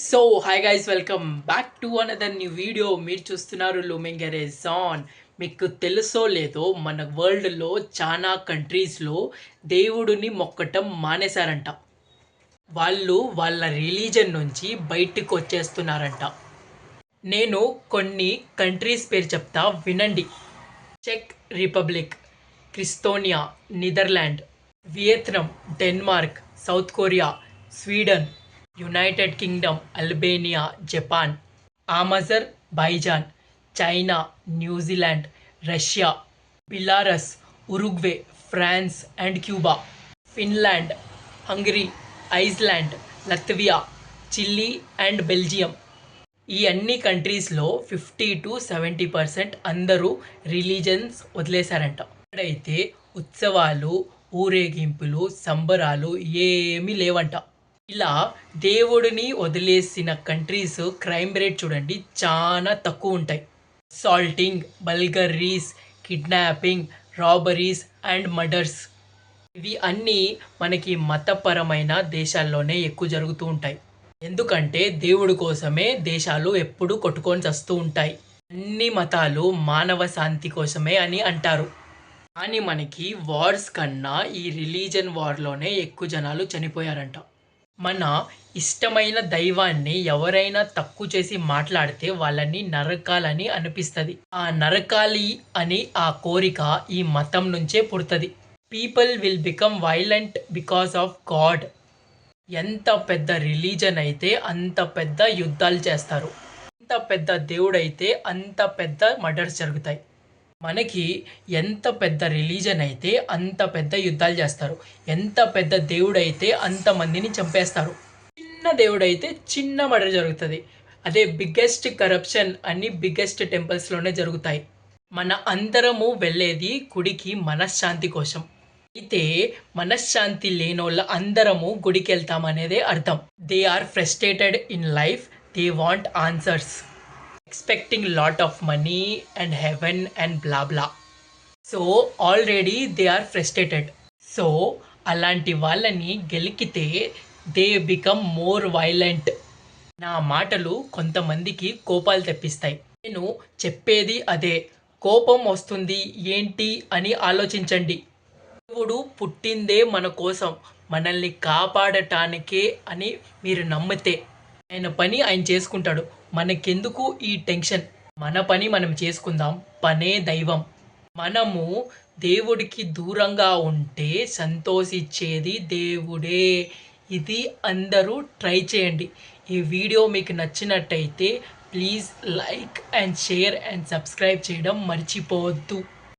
So hi guys, welcome back to another new video. మీరు చూస్తున్నారు looming గెరేజాన్. మీకు తెలుసో లేదో మన వరల్డ్లో చాలా కంట్రీస్లో దేవుడిని మొక్కటం మానేశారంట. వాళ్ళు వాళ్ళ రిలీజన్ నుంచి బయటికి వచ్చేస్తున్నారంట. నేను కొన్ని కంట్రీస్ పేరు చెప్తా, వినండి. చెక్ Republic, Estonia, Netherlands, Vietnam, Denmark, South Korea, Sweden, United Kingdom, Albania, Japan, Azerbaijan, China, New Zealand, Russia, Belarus, Uruguay, France and Cuba, Finland, Hungary, Iceland, Latvia, Chile and Belgium. ఈ అన్ని కంట్రీస్లో 50-70% అందరూ రిలీజన్స్ వదిలేశారంట. ఇక్కడైతే ఉత్సవాలు, ఊరేగింపులు, సంబరాలు ఏమీ లేవంట. ఇలా దేవుడిని వదిలేసిన కంట్రీస్ క్రైమ్ రేట్ చూడండి చాలా తక్కువ ఉంటాయి. Assaulting, burglaries, kidnapping, robberies and murders, ఇవి అన్నీ మనకి మతపరమైన దేశాల్లోనే ఎక్కువ జరుగుతూ ఉంటాయి. ఎందుకంటే దేవుడి కోసమే దేశాలు ఎప్పుడూ కొట్టుకొని చస్తూ ఉంటాయి. అన్ని మతాలు మానవ శాంతి కోసమే అని అంటారు. కానీ మనకి వార్స్ కన్నా ఈ రిలీజన్ వార్లోనే ఎక్కువ జనాలు చనిపోయారంట. మన ఇష్టమైన దైవాన్ని ఎవరైనా తక్కువ చేసి మాట్లాడితే వాళ్ళని నరకాలని అనిపిస్తుంది. ఆ నరకాలి అని ఆ కోరిక ఈ మతం నుంచే పుడుతుంది. People will become violent because of God. ఎంత పెద్ద రిలీజన్ అయితే అంత పెద్ద యుద్ధాలు చేస్తారు. ఎంత పెద్ద దేవుడైతే అంత పెద్ద మర్డర్స్ జరుగుతాయి. మనకి ఎంత పెద్ద రిలీజన్ అయితే అంత పెద్ద యుద్ధాలు చేస్తారు. ఎంత పెద్ద దేవుడైతే అంతమందిని చంపేస్తారు. చిన్న దేవుడైతే చిన్న మర్డర్ జరుగుతుంది. అదే బిగ్గెస్ట్ కరప్షన్ అన్ని బిగ్గెస్ట్ టెంపుల్స్లోనే జరుగుతాయి. మన అందరము వెళ్ళేది గుడికి మనశ్శాంతి కోసం. అయితే మనశ్శాంతి లేనోళ్ళ అందరము గుడికి వెళ్తామనేదే అర్థం. They are frustrated in life, they want answers, expecting lot of money and heaven and blah blah. So already they are frustrated. So అలాంటి వాళ్ళని గెలికితే దే బికమ్ మోర్ వైలెంట్. నా మాటలు కొంతమందికి కోపాలు తెప్పిస్తాయి. నేను చెప్పేది అదే. కోపం వస్తుంది ఏంటి అని ఆలోచించండి. దేవుడు పుట్టిందే మన కోసం, మనల్ని కాపాడటానికే అని మీరు నమ్మితే ఆయన పని ఆయన చేసుకుంటాడు. మనకెందుకు ఈ టెన్షన్? మన పని మనం చేసుకుందాం. పనే దైవం. మనము దేవుడికి దూరంగా ఉంటే సంతోషించేది దేవుడే. ఇది అందరూ ట్రై చేయండి. ఈ వీడియో మీకు నచ్చినట్టయితే please like and share and subscribe చేయడం మర్చిపోవద్దు.